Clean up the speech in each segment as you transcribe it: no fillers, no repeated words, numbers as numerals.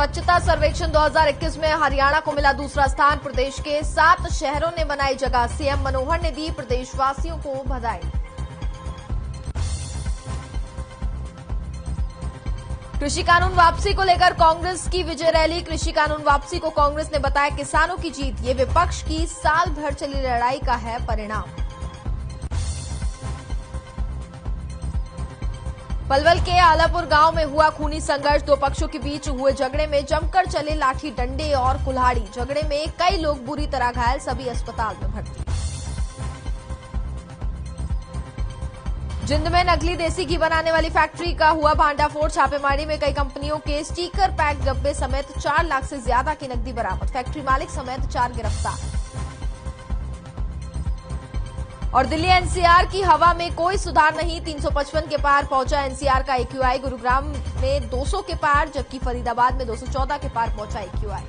स्वच्छता सर्वेक्षण 2021 में हरियाणा को मिला दूसरा स्थान। प्रदेश के 7 शहरों ने बनाई जगह। सीएम मनोहर ने दी प्रदेशवासियों को बधाई। कृषि कानून वापसी को लेकर कांग्रेस की विजय रैली। कृषि कानून वापसी को कांग्रेस ने बताया किसानों की जीत। ये विपक्ष की साल भर चली लड़ाई का है परिणाम। पलवल के आलापुर गांव में हुआ खूनी संघर्ष। दो पक्षों के बीच हुए झगड़े में जमकर चले लाठी डंडे और कुल्हाड़ी। झगड़े में कई लोग बुरी तरह घायल, सभी अस्पताल में भर्ती। जिंद में नकली देसी घी बनाने वाली फैक्ट्री का हुआ भांडाफोड़। छापेमारी में कई कंपनियों के स्टीकर पैक डब्बे समेत 4 लाख से ज्यादा की नकदी बरामद। फैक्ट्री मालिक समेत 4 गिरफ्तार। और दिल्ली एनसीआर की हवा में कोई सुधार नहीं। 355 के पार पहुंचा एनसीआर का एक्यूआई। गुरुग्राम में 200 के पार, जबकि फरीदाबाद में 214 के पार पहुंचा एक्यूआई।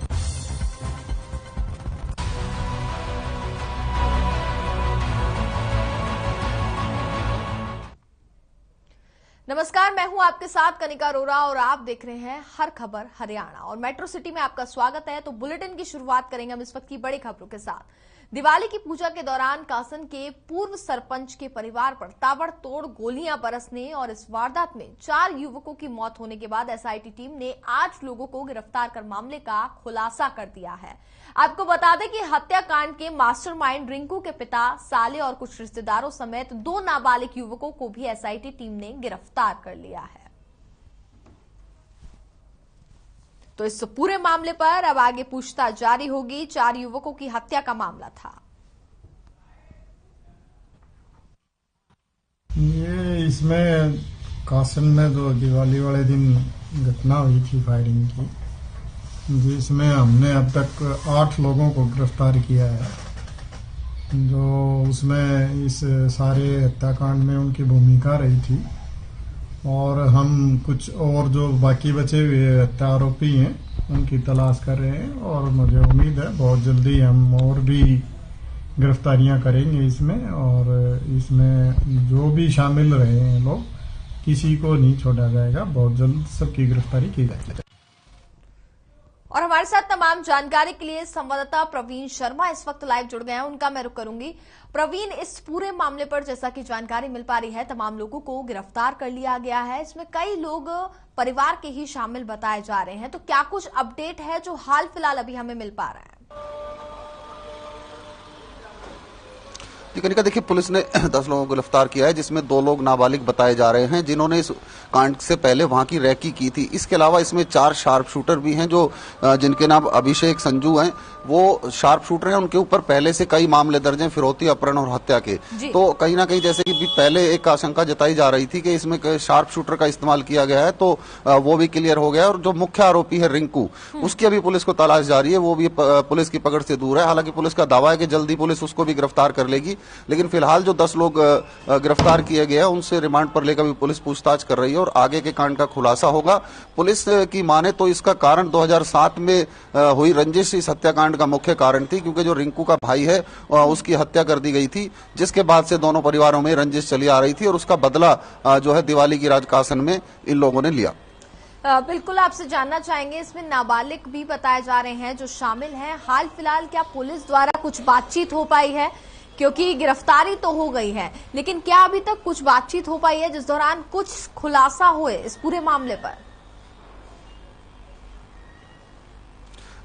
नमस्कार, मैं हूं आपके साथ कनिका अरोरा और आप देख रहे हैं हर खबर हरियाणा। और मेट्रो सिटी में आपका स्वागत है। तो बुलेटिन की शुरुआत करेंगे हम इस वक्त की बड़ी खबरों के साथ। दिवाली की पूजा के दौरान कासन के पूर्व सरपंच के परिवार पर ताबड़तोड़ गोलियां बरसने और इस वारदात में 4 युवकों की मौत होने के बाद एसआईटी टीम ने 8 लोगों को गिरफ्तार कर मामले का खुलासा कर दिया है। आपको बता दें कि हत्याकांड के मास्टरमाइंड रिंकू के पिता, साले और कुछ रिश्तेदारों समेत 2 नाबालिग युवकों को भी एसआईटी टीम ने गिरफ्तार कर लिया है। तो इस पूरे मामले पर अब आगे पूछताछ जारी होगी। 4 युवकों की हत्या का मामला था। ये इसमें कासन में जो दिवाली वाले दिन घटना हुई थी फायरिंग की, जिसमें हमने अब तक 8 लोगों को गिरफ्तार किया है, जो उसमें इस सारे हत्याकांड में उनकी भूमिका रही थी। और हम कुछ और जो बाकी बचे हुए हत्या आरोपी हैं उनकी तलाश कर रहे हैं और मुझे उम्मीद है बहुत जल्दी हम और भी गिरफ्तारियां करेंगे इसमें। और इसमें जो भी शामिल रहे हैं लोग, किसी को नहीं छोड़ा जाएगा। बहुत जल्द सबकी गिरफ्तारी की जाएगी। और हमारे साथ तमाम जानकारी के लिए संवाददाता प्रवीण शर्मा इस वक्त लाइव जुड़ गए हैं। उनका मैं रुख करूंगी। प्रवीण, इस पूरे मामले पर जैसा कि जानकारी मिल पा रही है, तमाम लोगों को गिरफ्तार कर लिया गया है। इसमें कई लोग परिवार के ही शामिल बताए जा रहे हैं। तो क्या कुछ अपडेट है जो हाल फिलहाल अभी हमें मिल पा रहा है? जी कनिका, देखिए पुलिस ने 10 लोगों को गिरफ्तार किया है, जिसमें 2 लोग नाबालिग बताए जा रहे हैं जिन्होंने इस कांड से पहले वहां की रैकी की थी। इसके अलावा इसमें 4 शार्प शूटर भी हैं जो जिनके नाम अभिषेक, संजू हैं। वो शार्प शूटर हैं, उनके ऊपर पहले से कई मामले दर्ज हैं फिरौती, अपहरण और हत्या के। तो कहीं ना कहीं जैसे कि पहले एक आशंका जताई जा रही थी कि इसमें शार्प शूटर का इस्तेमाल किया गया है, तो वो भी क्लियर हो गया। और जो मुख्य आरोपी है रिंकू, उसकी अभी पुलिस को तलाश जारी है। वो भी पुलिस की पकड़ से दूर है। हालांकि पुलिस का दावा है कि जल्दी पुलिस उसको भी गिरफ्तार कर लेगी। लेकिन फिलहाल जो 10 लोग गिरफ्तार किए गए हैं उनसे रिमांड पर लेकर भी पुलिस पूछताछ कर रही है और आगे के कांड का खुलासा होगा। पुलिस की माने तो इसका कारण 2007 में हुई रंजिश इस हत्याकांड का मुख्य कारण थी, क्योंकि जो रिंकू का भाई है उसकी हत्या कर दी गई थी, जिसके बाद से दोनों परिवारों में रंजिश चली आ रही थी और उसका बदला जो है दिवाली की रात कासन में इन लोगों ने लिया। बिल्कुल आपसे जानना चाहेंगे, इसमें नाबालिग भी बताए जा रहे हैं जो शामिल हैं। हाल फिलहाल क्या पुलिस द्वारा कुछ बातचीत हो पाई है? क्योंकि गिरफ्तारी तो हो गई है, लेकिन क्या अभी तक कुछ बातचीत हो पाई है जिस दौरान कुछ खुलासा हुए इस पूरे मामले पर?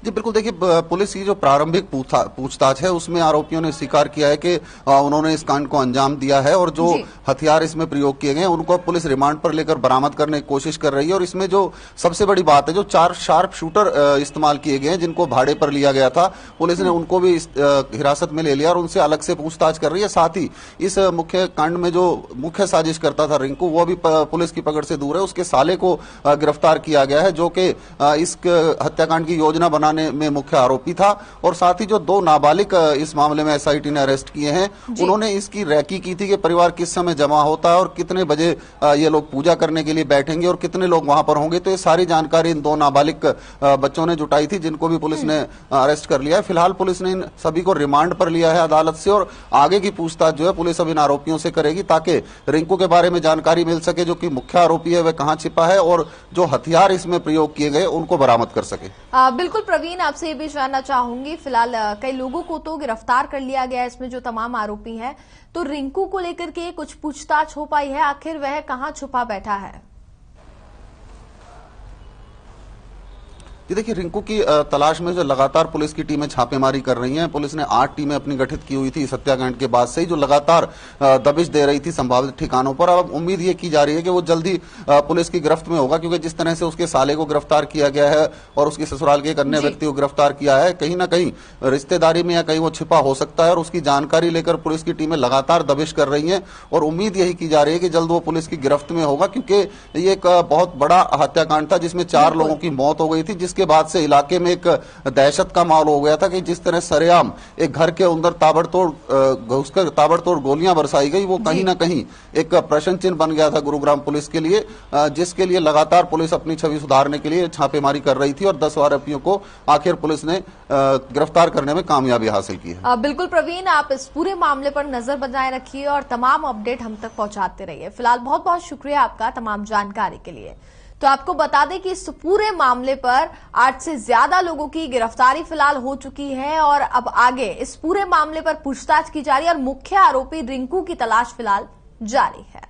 जी बिल्कुल, देखिए पुलिस की जो प्रारंभिक पूछताछ है उसमें आरोपियों ने स्वीकार किया है कि उन्होंने इस कांड को अंजाम दिया है और जो हथियार इसमें प्रयोग किए गए हैं उनको पुलिस रिमांड पर लेकर बरामद करने की कोशिश कर रही है। और इसमें जो सबसे बड़ी बात है, जो 4 शार्प शूटर इस्तेमाल किए गए हैं जिनको भाड़े पर लिया गया था, पुलिस ने उनको भी हिरासत में ले लिया और उनसे अलग से पूछताछ कर रही है। साथ ही इस मुख्य कांड में जो मुख्य साजिश करता था रिंकू, वो भी पुलिस की पकड़ से दूर है। उसके साले को गिरफ्तार किया गया है, जो कि इस हत्याकांड की योजना बनाने घटना में मुख्य आरोपी था और साथ ही जो 2 नाबालिग इस मामले में एसआईटी ने अरेस्ट किए हैं, उन्होंने इसकी रैकी की थी कि परिवार किस समय जमा होता है और कितने बजे ये लोग पूजा करने के लिए बैठेंगे और कितने लोग वहां पर होंगे। तो ये सारी जानकारी इन 2 नाबालिग बच्चों ने जुटाई थी, जिनको भी पुलिस ने अरेस्ट कर लिया है। फिलहाल पुलिस ने इन सभी को रिमांड पर लिया है अदालत से और आगे की पूछताछ जो है पुलिस अब इन आरोपियों से करेगी, ताकि रिंकू के बारे में जानकारी मिल सके, जो कि मुख्य आरोपी है वह कहां छिपा है और जो हथियार इसमें प्रयोग किए गए उनको बरामद कर सके। बिल्कुल प्रवीण, आपसे ये भी जानना चाहूंगी, फिलहाल कई लोगों को तो गिरफ्तार कर लिया गया है, इसमें जो तमाम आरोपी हैं, तो रिंकू को लेकर के कुछ पूछताछ हो पाई है? आखिर वह कहां छुपा बैठा है? जी देखिए, रिंकू की तलाश में जो लगातार पुलिस की टीमें छापेमारी कर रही हैं। पुलिस ने 8 टीमें अपनी गठित की हुई थी इस हत्याकांड के बाद से ही, जो लगातार दबिश दे रही थी संभावित ठिकानों पर। अब उम्मीद ये की जा रही है कि वो जल्दी पुलिस की गिरफ्त में होगा, क्योंकि जिस तरह से उसके साले को गिरफ्तार किया गया है और उसके ससुराल के एक अन्य व्यक्ति को गिरफ्तार किया है, कहीं ना कहीं रिश्तेदारी में या कहीं वो छिपा हो सकता है और उसकी जानकारी लेकर पुलिस की टीमें लगातार दबिश कर रही हैं और उम्मीद यही की जा रही है कि जल्द वो पुलिस की गिरफ्त में होगा, क्योंकि ये एक बहुत बड़ा हत्याकांड था जिसमें 4 लोगों की मौत हो गई थी, जिसके बाद से इलाके में एक दहशत का माहौल हो गया था कि जिस तरह सरेआम एक घर के अंदर ताबड़तोड़ घुसकर ताबड़तोड़ गोलियां बरसाई गई, वो कहीं ना कहीं एक प्रश्न चिन्ह बन गया था गुरुग्राम पुलिस के लिए, जिसके लिए लगातार पुलिस अपनी छवि सुधारने के लिए छापेमारी कर रही थी और 10 आरोपियों को आखिर पुलिस ने गिरफ्तार करने में कामयाबी हासिल की है। बिल्कुल प्रवीण, आप इस पूरे मामले पर नजर बनाए रखिए और तमाम अपडेट हम तक पहुंचाते रहिए। फिलहाल बहुत बहुत शुक्रिया आपका तमाम जानकारी के लिए। तो आपको बता दें कि इस पूरे मामले पर 8 से ज्यादा लोगों की गिरफ्तारी फिलहाल हो चुकी है और अब आगे इस पूरे मामले पर पूछताछ की जा रही है और मुख्य आरोपी रिंकू की तलाश फिलहाल जारी है।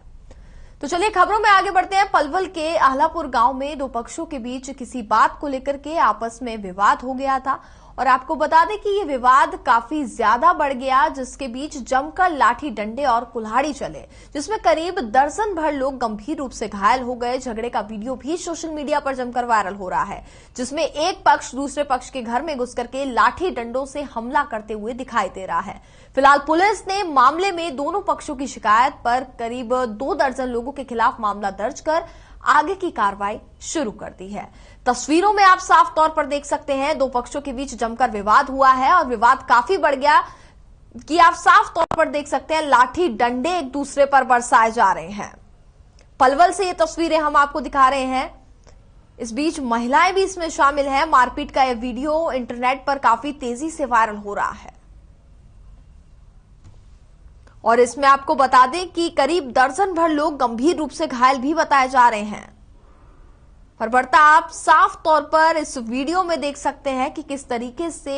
तो चलिए खबरों में आगे बढ़ते हैं। पलवल के आहलापुर गांव में 2 पक्षों के बीच किसी बात को लेकर के आपस में विवाद हो गया था और आपको बता दें कि ये विवाद काफी ज्यादा बढ़ गया, जिसके बीच जमकर लाठी डंडे और कुल्हाड़ी चले, जिसमें करीब दर्जन भर लोग गंभीर रूप से घायल हो गए। झगड़े का वीडियो भी सोशल मीडिया पर जमकर वायरल हो रहा है, जिसमें एक पक्ष दूसरे पक्ष के घर में घुस करके लाठी डंडों से हमला करते हुए दिखाई दे रहा है। फिलहाल पुलिस ने मामले में दोनों पक्षों की शिकायत पर करीब 2 दर्जन लोगों के खिलाफ मामला दर्ज कर आगे की कार्रवाई शुरू कर दी है। तस्वीरों में आप साफ तौर पर देख सकते हैं 2 पक्षों के बीच जमकर विवाद हुआ है और विवाद काफी बढ़ गया कि आप साफ तौर पर देख सकते हैं लाठी डंडे एक दूसरे पर बरसाए जा रहे हैं। पलवल से ये तस्वीरें हम आपको दिखा रहे हैं। इस बीच महिलाएं भी इसमें शामिल हैं। मारपीट का यह वीडियो इंटरनेट पर काफी तेजी से वायरल हो रहा है और इसमें आपको बता दें कि करीब दर्जन भर लोग गंभीर रूप से घायल भी बताए जा रहे हैं। पर बढ़ता आप साफ तौर पर इस वीडियो में देख सकते हैं कि किस तरीके से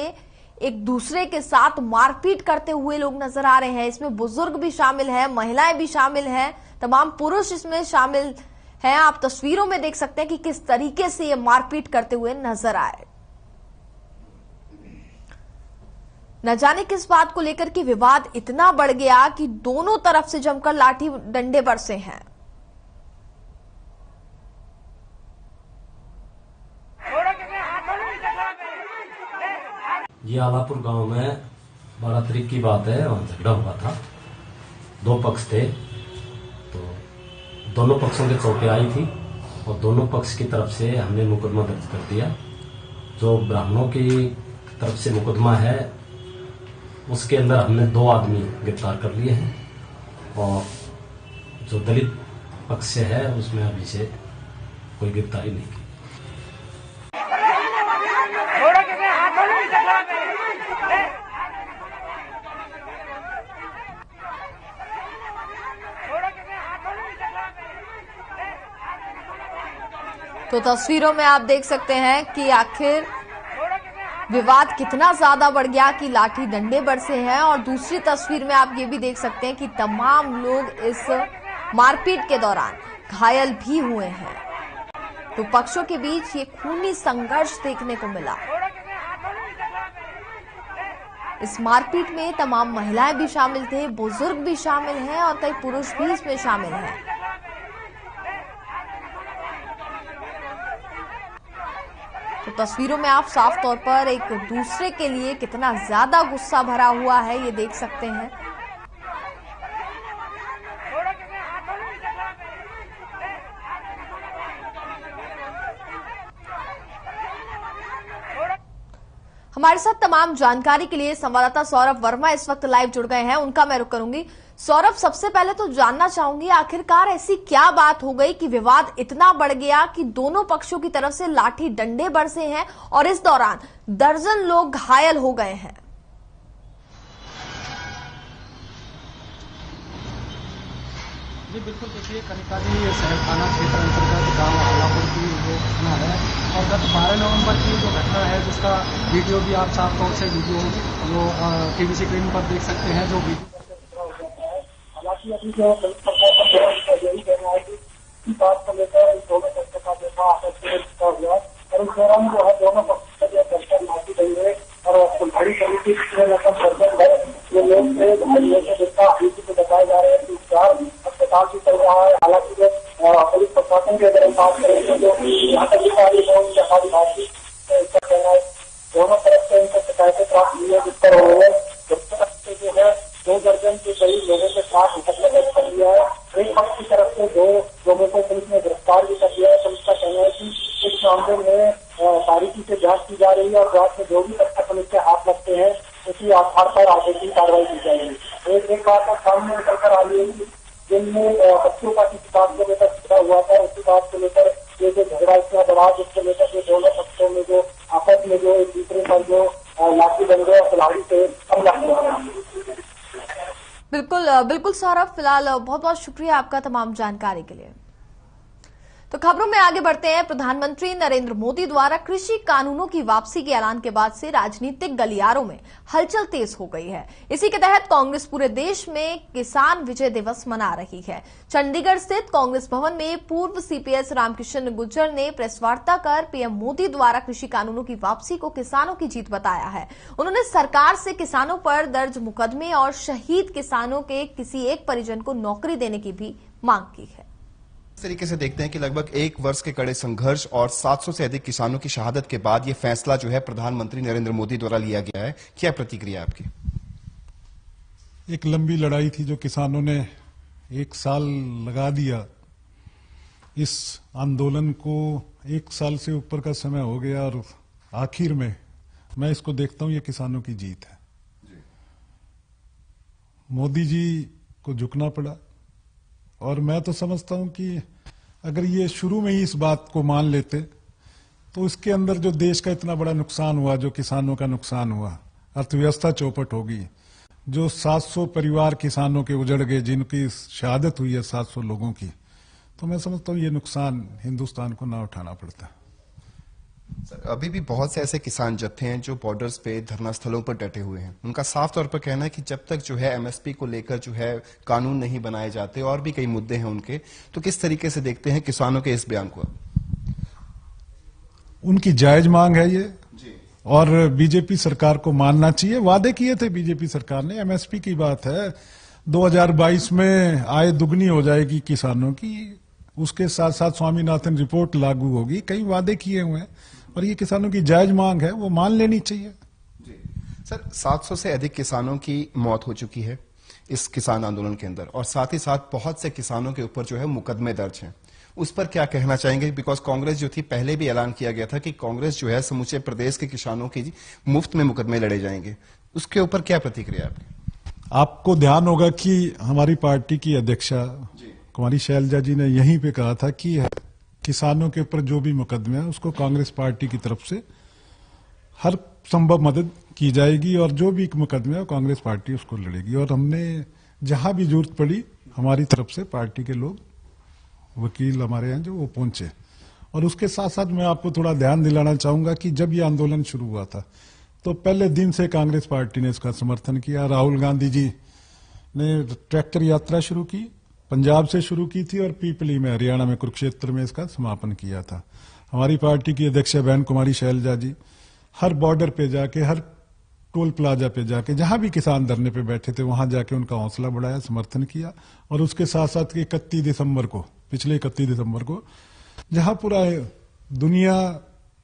एक दूसरे के साथ मारपीट करते हुए लोग नजर आ रहे हैं। इसमें बुजुर्ग भी शामिल हैं, महिलाएं भी शामिल हैं, तमाम पुरुष इसमें शामिल हैं। आप तस्वीरों में देख सकते हैं कि किस तरीके से ये मारपीट करते हुए नजर आए। न जाने किस बात को लेकर कि विवाद इतना बढ़ गया कि दोनों तरफ से जमकर लाठी डंडे बरसे हैं। ये आलापुर गांव में 12 तारीख की बात है, वहां झगड़ा हुआ था। 2 पक्ष थे, तो दोनों पक्षों के चोटें आई थी और दोनों पक्ष की तरफ से हमने मुकदमा दर्ज कर दिया। जो ब्राह्मणों की तरफ से मुकदमा है उसके अंदर हमने 2 आदमी गिरफ्तार कर लिए हैं और जो दलित पक्ष से है उसमें अभी से कोई गिरफ्तारी नहीं की। तो तस्वीरों में आप देख सकते हैं कि आखिर विवाद कितना ज्यादा बढ़ गया कि लाठी डंडे बरसे हैं और दूसरी तस्वीर में आप ये भी देख सकते हैं कि तमाम लोग इस मारपीट के दौरान घायल भी हुए हैं। तो पक्षों के बीच ये खूनी संघर्ष देखने को मिला। इस मारपीट में तमाम महिलाएं भी शामिल थे, बुजुर्ग भी शामिल हैं और कई पुरुष भी इसमें शामिल हैं। तो तस्वीरों में आप साफ तौर पर एक दूसरे के लिए कितना ज्यादा गुस्सा भरा हुआ है ये देख सकते हैं। हमारे साथ तमाम जानकारी के लिए संवाददाता सौरभ वर्मा इस वक्त लाइव जुड़ गए हैं, उनका मैं रुख करूंगी। सौरभ, सबसे पहले तो जानना चाहूंगी आखिरकार ऐसी क्या बात हो गई कि विवाद इतना बढ़ गया कि दोनों पक्षों की तरफ से लाठी डंडे बरसे हैं और इस दौरान दर्जन लोग घायल हो गए हैं। जी बिल्कुल, देखिए कनिका जी ये शहर थाना क्षेत्र अंतर्गत गांव आलापुर की जो घटना है और गत 12 नवंबर की जो घटना है जिसका वीडियो भी आप साफ तौर से वीडियो जो टीवी स्क्रीन पर देख सकते हैं, जो वीडियो हालांकि अभी जो यही कहना है कि इस बात को लेकर दोनों पक्षों का देखा आपस में हुआ और उस दौरान जो है दोनों पक्षों के दर्शन माफी गई है और बड़ी कमेटी रकम दर्जन है ये लोग थे जिसका बताए जा रहे हैं कि उपचार अस्पताल से चल रहा है। हालांकि जो पुलिस प्रशासन के अगर हम बात करें तो जो यहाँ अधिकारी है उनके हमारी बातचीत इसका कहना है दोनों तरफ से इनको शिकायतें प्राप्त हुई है, जिस पर उन्होंने जो है 2 दर्जन के करीब लोगों के साथ मुकदमा दर्ज कर लिया है। एक पक्ष की तरफ से 2 लोगों को पुलिस ने गिरफ्तार भी कर लिया है। पुलिस का कहना है कि इस मामले में बारीकी से जांच की जा रही है और जांच में जो भी तथ्य पुलिस के हाथ लगते हैं उसी आधार पर आगे की कार्रवाई की जाएगी। एक बात सामने निकल कर आ रही है कि जिनमें बच्चों का किसी बात को लेकर झगड़ा हुआ था उसी बात को लेकर ये जो झगड़ा इतना बड़ा जिसको लेकर जो दोनों पक्षों में जो आपस में जो एक दूसरे पर जो लाठी डंडे और कुल्हाड़ी से हमला किया। बिल्कुल सौरभ, फिलहाल बहुत बहुत शुक्रिया आपका तमाम जानकारी के लिए। तो खबरों में आगे बढ़ते हैं। प्रधानमंत्री नरेंद्र मोदी द्वारा कृषि कानूनों की वापसी के ऐलान के बाद से राजनीतिक गलियारों में हलचल तेज हो गई है। इसी के तहत कांग्रेस पूरे देश में किसान विजय दिवस मना रही है। चंडीगढ़ स्थित कांग्रेस भवन में पूर्व सीपीएस रामकिशन गुर्जर ने प्रेस वार्ता कर पीएम मोदी द्वारा कृषि कानूनों की वापसी को किसानों की जीत बताया है। उन्होंने सरकार से किसानों पर दर्ज मुकदमे और शहीद किसानों के किसी एक परिजन को नौकरी देने की भी मांग की है। इस तरीके से देखते हैं कि लगभग 1 वर्ष के कड़े संघर्ष और 700 से अधिक किसानों की शहादत के बाद यह फैसला जो है प्रधानमंत्री नरेंद्र मोदी द्वारा लिया गया है। क्या प्रतिक्रिया आपकी? एक लंबी लड़ाई थी जो किसानों ने 1 साल लगा दिया। इस आंदोलन को 1 साल से ऊपर का समय हो गया और आखिर में मैं इसको देखता हूं ये किसानों की जीत है। मोदी जी को झुकना पड़ा और मैं तो समझता हूं कि अगर ये शुरू में ही इस बात को मान लेते तो इसके अंदर जो देश का इतना बड़ा नुकसान हुआ, जो किसानों का नुकसान हुआ, अर्थव्यवस्था चौपट होगी, जो 700 परिवार किसानों के उजड़ गए, जिनकी शहादत हुई है 700 लोगों की, तो मैं समझता हूं ये नुकसान हिंदुस्तान को ना उठाना पड़ता। सर, अभी भी बहुत से ऐसे किसान जत्थे हैं जो बॉर्डर्स पे धरना स्थलों पर डटे हुए हैं। उनका साफ तौर पर कहना है कि जब तक जो है एमएसपी को लेकर जो है कानून नहीं बनाए जाते और भी कई मुद्दे हैं उनके, तो किस तरीके से देखते हैं किसानों के इस बयान को? उनकी जायज मांग है ये और बीजेपी सरकार को मानना चाहिए। वादे किए थे बीजेपी सरकार ने, एमएसपी की बात है 2022 में आय दुगनी हो जाएगी किसानों की, उसके साथ साथ स्वामीनाथन रिपोर्ट लागू होगी, कई वादे किए हुए हैं और ये किसानों की जायज मांग है, वो मान लेनी चाहिए। जी सर, 700 से अधिक किसानों की मौत हो चुकी है इस किसान आंदोलन के अंदर और साथ ही साथ बहुत से किसानों के ऊपर जो है मुकदमे दर्ज हैं। उस पर क्या कहना चाहेंगे? बिकॉज कांग्रेस जो थी, पहले भी ऐलान किया गया था कि कांग्रेस जो है समूचे प्रदेश के किसानों की मुफ्त में मुकदमे लड़े जाएंगे। उसके ऊपर क्या प्रतिक्रिया आपकी? आपको ध्यान होगा कि हमारी पार्टी की अध्यक्षा कुमारी शैलजा जी ने यहीं पे कहा था कि किसानों के ऊपर जो भी मुकदमे है उसको कांग्रेस पार्टी की तरफ से हर संभव मदद की जाएगी और जो भी मुकदमे है कांग्रेस पार्टी उसको लड़ेगी। और हमने जहां भी जरूरत पड़ी हमारी तरफ से पार्टी के लोग, वकील हमारे यहाँ जो वो पहुंचे। और उसके साथ साथ मैं आपको थोड़ा ध्यान दिलाना चाहूंगा कि जब ये आंदोलन शुरू हुआ था तो पहले दिन से कांग्रेस पार्टी ने इसका समर्थन किया। राहुल गांधी जी ने ट्रैक्टर यात्रा शुरू की, पंजाब से शुरू की थी और पीपली में, हरियाणा में कुरुक्षेत्र में इसका समापन किया था। हमारी पार्टी की अध्यक्ष बहन कुमारी शैलजा जी हर बॉर्डर पे जाके, हर टोल प्लाजा पे जाके, जहां भी किसान धरने पे बैठे थे वहां जाके उनका हौसला बढ़ाया, समर्थन किया। और उसके साथ साथ 31 दिसंबर को, पिछले 31 दिसंबर को, जहां पूरा दुनिया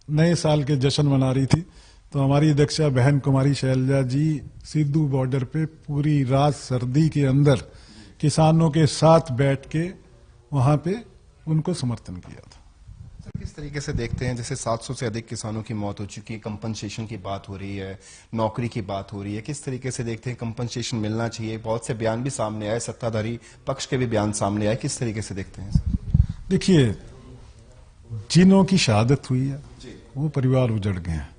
नए साल के जश्न मना रही थी, तो हमारी अध्यक्षा बहन कुमारी शैलजा जी सिद्धू बॉर्डर पे पूरी रात सर्दी के अंदर किसानों के साथ बैठ के वहां पे उनको समर्थन किया था। किस तरीके से देखते हैं, जैसे 700 से अधिक किसानों की मौत हो चुकी है, कंपनसेशन की बात हो रही है, नौकरी की बात हो रही है, किस तरीके से देखते हैं कंपनसेशन मिलना चाहिए? बहुत से बयान भी सामने आए, सत्ताधारी पक्ष के भी बयान सामने आए, किस तरीके से देखते हैं सर? देखिए, जिनों की शहादत हुई है वो परिवार उजड़ गए हैं।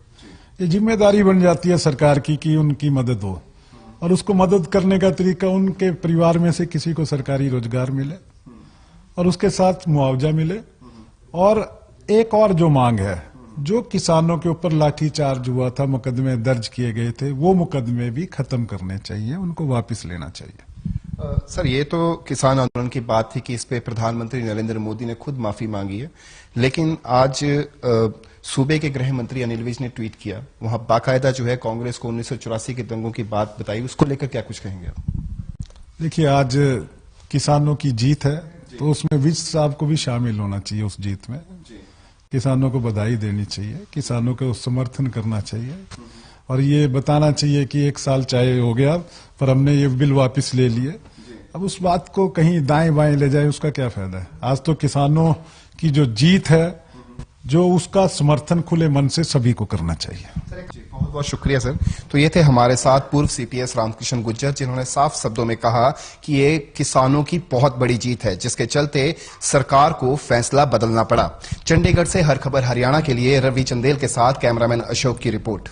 ये जिम्मेदारी बन जाती है सरकार की कि उनकी मदद हो, और उसको मदद करने का तरीका उनके परिवार में से किसी को सरकारी रोजगार मिले और उसके साथ मुआवजा मिले। और एक और जो मांग है, जो किसानों के ऊपर लाठीचार्ज हुआ था, मुकदमे दर्ज किए गए थे, वो मुकदमे भी खत्म करने चाहिए, उनको वापस लेना चाहिए। सर, ये तो किसान आंदोलन की बात थी कि इस पे प्रधानमंत्री नरेंद्र मोदी ने खुद माफी मांगी है, लेकिन आज सूबे के गृह मंत्री अनिल विज ने ट्वीट किया, वहां बाकायदा जो है कांग्रेस को 1984 के दंगों की बात बताई, उसको लेकर क्या कुछ कहेंगे आप? देखिए, आज किसानों की जीत है तो उसमें विज साहब को भी शामिल होना चाहिए। उस जीत में किसानों को बधाई देनी चाहिए, किसानों को समर्थन करना चाहिए और ये बताना चाहिए कि 1 साल चाहे हो गया पर हमने ये बिल वापस ले लिए। अब उस बात को कहीं दाएं बाएं ले जाए, उसका क्या फायदा है? आज तो किसानों की जो जीत है, जो उसका समर्थन खुले मन से सभी को करना चाहिए। बहुत बहुत शुक्रिया सर। तो ये थे हमारे साथ पूर्व सीपीएस रामकृष्ण गुर्जर, जिन्होंने साफ शब्दों में कहा कि ये किसानों की बहुत बड़ी जीत है, जिसके चलते सरकार को फैसला बदलना पड़ा। चंडीगढ़ से हर खबर हरियाणा के लिए रवि चंदेल के साथ कैमरामैन अशोक की रिपोर्ट।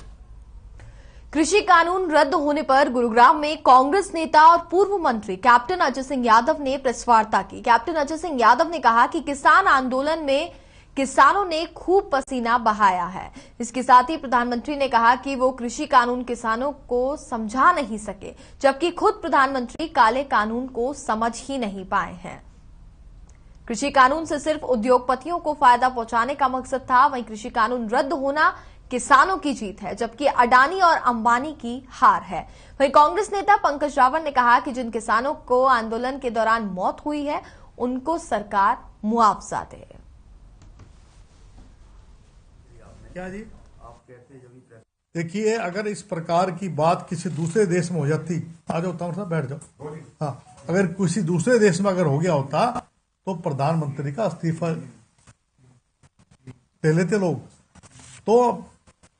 कृषि कानून रद्द होने पर गुरुग्राम में कांग्रेस नेता और पूर्व मंत्री कैप्टन अजय सिंह यादव ने प्रेस वार्ता की। कैप्टन अजय सिंह यादव ने कहा कि किसान आंदोलन में किसानों ने खूब पसीना बहाया है। इसके साथ ही प्रधानमंत्री ने कहा कि वो कृषि कानून किसानों को समझा नहीं सके, जबकि खुद प्रधानमंत्री काले कानून को समझ ही नहीं पाए हैं। कृषि कानून से सिर्फ उद्योगपतियों को फायदा पहुंचाने का मकसद था। वहीं कृषि कानून रद्द होना किसानों की जीत है, जबकि अडानी और अंबानी की हार है। वहीं कांग्रेस नेता पंकज रावल ने कहा कि जिन किसानों को आंदोलन के दौरान मौत हुई है, उनको सरकार मुआवजा दे। क्या जी आप कहते हैं? देखिए, अगर इस प्रकार की बात किसी दूसरे देश में हो जाती, आ जाओ तमर साहब बैठ जाओ। हाँ, अगर किसी दूसरे देश में अगर हो गया होता तो प्रधानमंत्री का इस्तीफा ले लेते लोग। तो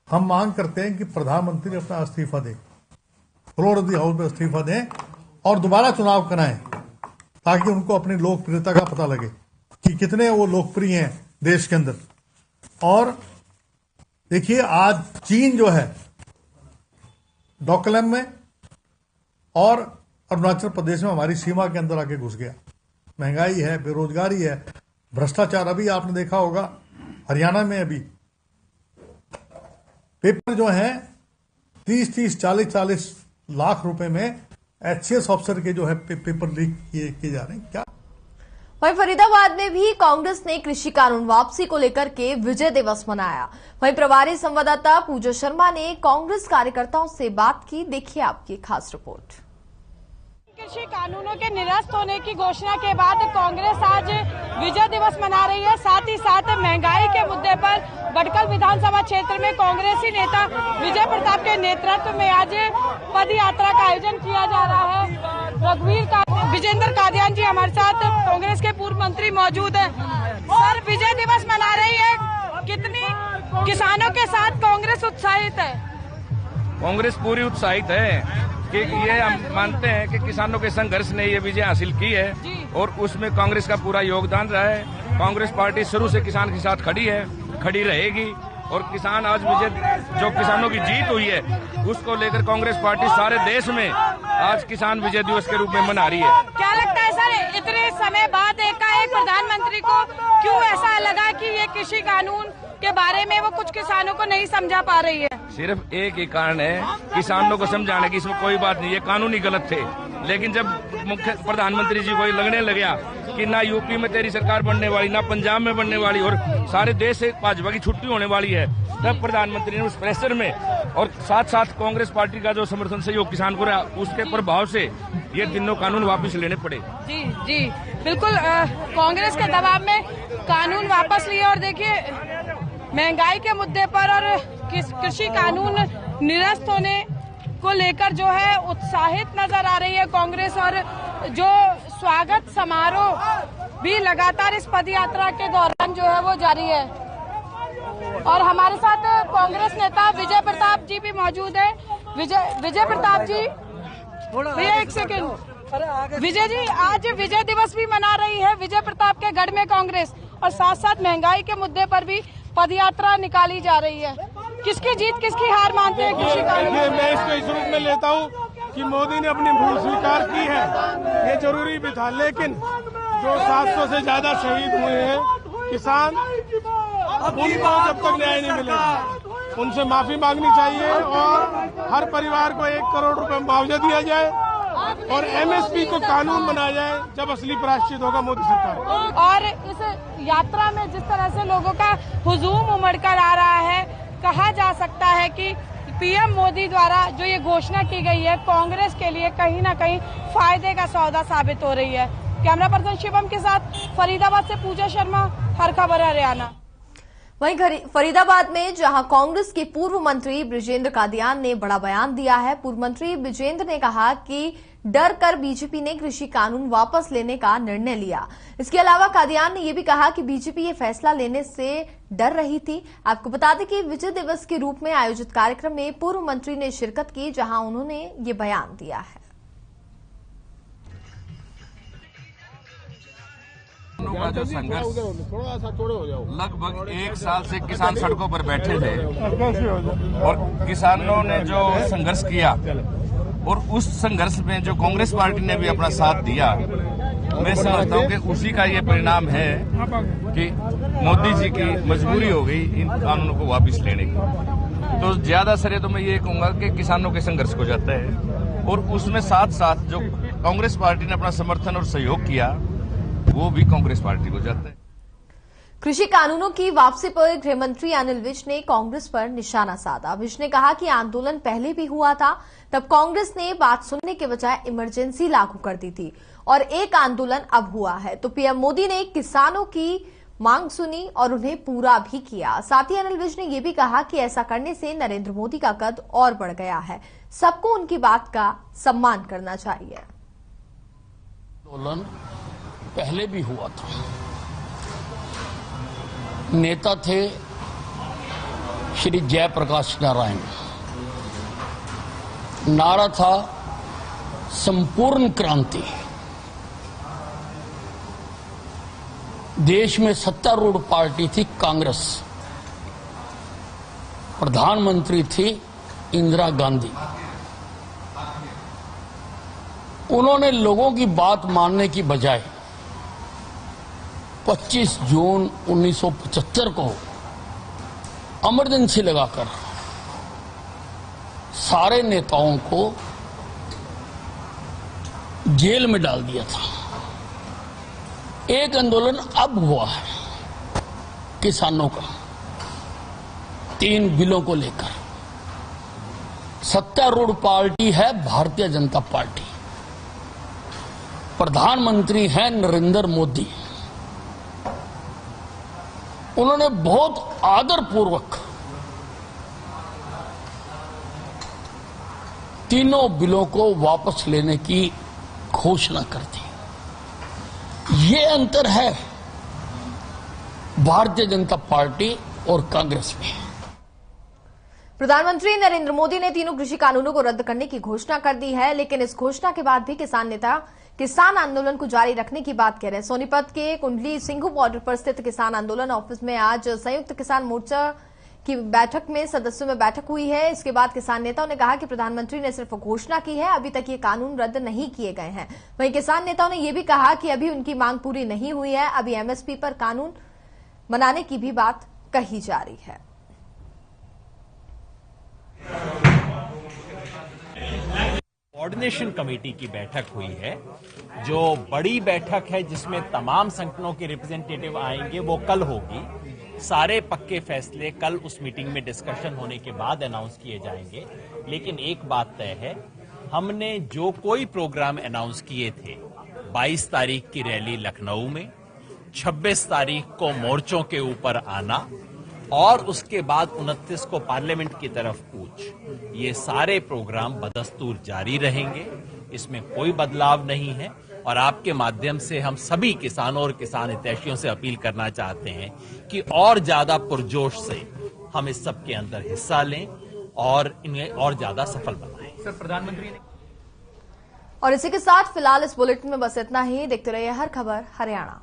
हम मांग करते हैं कि प्रधानमंत्री अपना इस्तीफा दे, फ्लोर ऑफ द हाउस में इस्तीफा दें और दोबारा चुनाव कराएं, ताकि उनको अपनी लोकप्रियता का पता लगे कि कितने वो लोकप्रिय हैं देश के अंदर। और देखिए, आज चीन जो है डोकलम में और अरुणाचल प्रदेश में हमारी सीमा के अंदर आके घुस गया। महंगाई है, बेरोजगारी है, भ्रष्टाचार। अभी आपने देखा होगा हरियाणा में अभी पेपर जो है 30-30, 40-40 लाख रुपए में एचसीएस ऑफिसर के जो है पेपर लीक किए जा रहे हैं। क्या वहीं फरीदाबाद में भी कांग्रेस ने कृषि कानून वापसी को लेकर के विजय दिवस मनाया। वहीं प्रभारी संवाददाता पूजा शर्मा ने कांग्रेस कार्यकर्ताओं से बात की। देखिए आपकी खास रिपोर्ट। कृषि कानूनों के निरस्त होने की घोषणा के बाद कांग्रेस आज विजय दिवस मना रही है। साथ ही साथ महंगाई के मुद्दे पर भटकल विधानसभा क्षेत्र में कांग्रेसी नेता विजय प्रताप के नेतृत्व में आज पद यात्रा का आयोजन किया जा रहा है। विजेंद्र कादियान जी हमारे साथ, कांग्रेस के पूर्व मंत्री मौजूद है। सर, विजय दिवस मना रही है, कितनी किसानों के साथ कांग्रेस उत्साहित है? कांग्रेस पूरी उत्साहित है कि ये हम मानते हैं कि किसानों के संघर्ष ने ये विजय हासिल की है और उसमें कांग्रेस का पूरा योगदान रहा है। कांग्रेस पार्टी शुरू से किसान के साथ खड़ी है, खड़ी रहेगी और किसान आज विजय, जो किसानों की जीत हुई है, उसको लेकर कांग्रेस पार्टी सारे देश में आज किसान विजय दिवस के रूप में मना रही है। क्या लगता है सर, इतने समय बाद एकाएक प्रधानमंत्री को क्यों ऐसा लगा कि ये कृषि कानून के बारे में वो कुछ किसानों को नहीं समझा पा रही है? सिर्फ एक ही कारण है, किसानों को समझाने की। इसमें कोई बात नहीं, ये कानूनी गलत थे, लेकिन जब मुख्य प्रधानमंत्री जी को लगने लग गया कि ना यूपी में तेरी सरकार बनने वाली, ना पंजाब में बनने वाली और सारे देश से भाजपा की छुट्टी होने वाली है, तब प्रधानमंत्री ने उस प्रेशर में और साथ साथ कांग्रेस पार्टी का जो समर्थन सहयोग किसान को रहा, उसके प्रभाव से ये तीनों कानून वापस लेने पड़े। जी जी बिल्कुल, कांग्रेस के दबाव में कानून वापस लिए। और देखिए, महंगाई के मुद्दे पर और कृषि कानून निरस्त होने को लेकर जो है उत्साहित नजर आ रही है कांग्रेस। और जो स्वागत समारोह भी लगातार इस पद यात्रा के दौरान जो है वो जारी है। और हमारे साथ कांग्रेस नेता विजय प्रताप जी भी मौजूद है। विजय प्रताप जी, भैया एक सेकंड। विजय जी, आज विजय दिवस भी मना रही है विजय प्रताप के गढ़ में कांग्रेस, और साथ साथ महंगाई के मुद्दे पर भी पदयात्रा निकाली जा रही है। किसकी जीत किसकी हार मानते हैं कृषि कानून? मैं इसको इस रूप में लेता हूँ कि मोदी ने अपनी भूल स्वीकार की है, ये जरूरी भी था, लेकिन जो 700 से ज्यादा शहीद हुए हैं किसान, उनको जब तक न्याय नहीं मिलेगा उनसे माफी मांगनी चाहिए और हर परिवार को 1 करोड़ रुपए मुआवजा दिया जाए और एमएसपी को कानून बनाया जाए जब असली प्रायश्चित होगा मोदी सरकार। और इस यात्रा में जिस तरह से लोगों का हुजूम उमड़ कर आ रहा है, कहा जा सकता है कि पीएम मोदी द्वारा जो ये घोषणा की गई है कांग्रेस के लिए कहीं न कहीं फायदे का सौदा साबित हो रही है। कैमरा पर्सन शिवम के साथ फरीदाबाद से पूजा शर्मा, हर खबर हरियाणा। वहीं फरीदाबाद में जहां कांग्रेस के पूर्व मंत्री बृजेंद्र कादियान ने बड़ा बयान दिया है। पूर्व मंत्री बृजेंद्र ने कहा कि डर कर बीजेपी ने कृषि कानून वापस लेने का निर्णय लिया। इसके अलावा कादियान ने यह भी कहा कि बीजेपी ये फैसला लेने से डर रही थी। आपको बता दें कि विजय दिवस के रूप में आयोजित कार्यक्रम में पूर्व मंत्री ने शिरकत की, जहां उन्होंने ये बयान दिया है। का जो संघर्ष लगभग 1 साल से किसान सड़कों पर बैठे थे और किसानों ने जो संघर्ष किया और उस संघर्ष में जो कांग्रेस पार्टी ने भी अपना साथ दिया, मैं समझता हूं कि उसी का ये परिणाम है कि मोदी जी की मजबूरी हो गई इन कानूनों को वापस लेने की। तो ज्यादा सरे तो मैं ये कहूंगा कि किसानों के संघर्ष को जाता है और उसमें साथ साथ जो कांग्रेस पार्टी ने अपना समर्थन और सहयोग किया वो भी कांग्रेस पार्टी को जाता है। कृषि कानूनों की वापसी पर गृह मंत्री अनिल विज ने कांग्रेस पर निशाना साधा। विज ने कहा कि आंदोलन पहले भी हुआ था, तब कांग्रेस ने बात सुनने के बजाय इमरजेंसी लागू कर दी थी और एक आंदोलन अब हुआ है तो पीएम मोदी ने किसानों की मांग सुनी और उन्हें पूरा भी किया। साथ ही अनिल विज ने यह भी कहा कि ऐसा करने से नरेंद्र मोदी का कद और बढ़ गया है, सबको उनकी बात का सम्मान करना चाहिए। आंदोलन पहले भी हुआ था, नेता थे श्री जयप्रकाश नारायण, नारा था संपूर्ण क्रांति। देश में सत्तारूढ़ पार्टी थी कांग्रेस, प्रधानमंत्री थी इंदिरा गांधी। उन्होंने लोगों की बात मानने की बजाय 25 जून 1975 को इमरजेंसी लगाकर सारे नेताओं को जेल में डाल दिया था। एक आंदोलन अब हुआ है किसानों का 3 बिलों को लेकर। सत्तारूढ़ पार्टी है भारतीय जनता पार्टी, प्रधानमंत्री हैं नरेंद्र मोदी। उन्होंने बहुत आदरपूर्वक तीनों बिलों को वापस लेने की घोषणा कर दी। ये अंतर है भारतीय जनता पार्टी और कांग्रेस में। प्रधानमंत्री नरेंद्र मोदी ने तीनों कृषि कानूनों को रद्द करने की घोषणा कर दी है, लेकिन इस घोषणा के बाद भी किसान नेता किसान आंदोलन को जारी रखने की बात कह रहे हैं। सोनीपत के कुंडली सिंघू बॉर्डर पर स्थित किसान आंदोलन ऑफिस में आज संयुक्त किसान मोर्चा की बैठक में सदस्यों में बैठक हुई है। इसके बाद किसान नेताओं ने कहा कि प्रधानमंत्री ने सिर्फ घोषणा की है, अभी तक ये कानून रद्द नहीं किए गए हैं। वहीं किसान नेताओं ने यह भी कहा कि अभी उनकी मांग पूरी नहीं हुई है, अभी एमएसपी पर कानून बनाने की भी बात कही जा रही है। कोऑर्डिनेशन कमेटी की बैठक हुई है, जो बड़ी बैठक है जिसमें तमाम संगठनों के रिप्रेजेंटेटिव आएंगे, वो कल होगी। सारे पक्के फैसले कल उस मीटिंग में डिस्कशन होने के बाद अनाउंस किए जाएंगे। लेकिन एक बात तय है, हमने जो कोई प्रोग्राम अनाउंस किए थे, 22 तारीख की रैली लखनऊ में, 26 तारीख को मोर्चों के ऊपर आना और उसके बाद 29 को पार्लियामेंट की तरफ कूच, ये सारे प्रोग्राम बदस्तूर जारी रहेंगे। इसमें कोई बदलाव नहीं है। और आपके माध्यम से हम सभी किसानों और किसान हितैषियों से अपील करना चाहते हैं कि और ज्यादा पुरजोश से हम इस सब के अंदर हिस्सा लें और इन्हें और ज्यादा सफल बनाएं। सर, प्रधानमंत्री ने और इसी के साथ फिलहाल इस बुलेटिन में बस इतना ही। देखते रहिए हर खबर हरियाणा।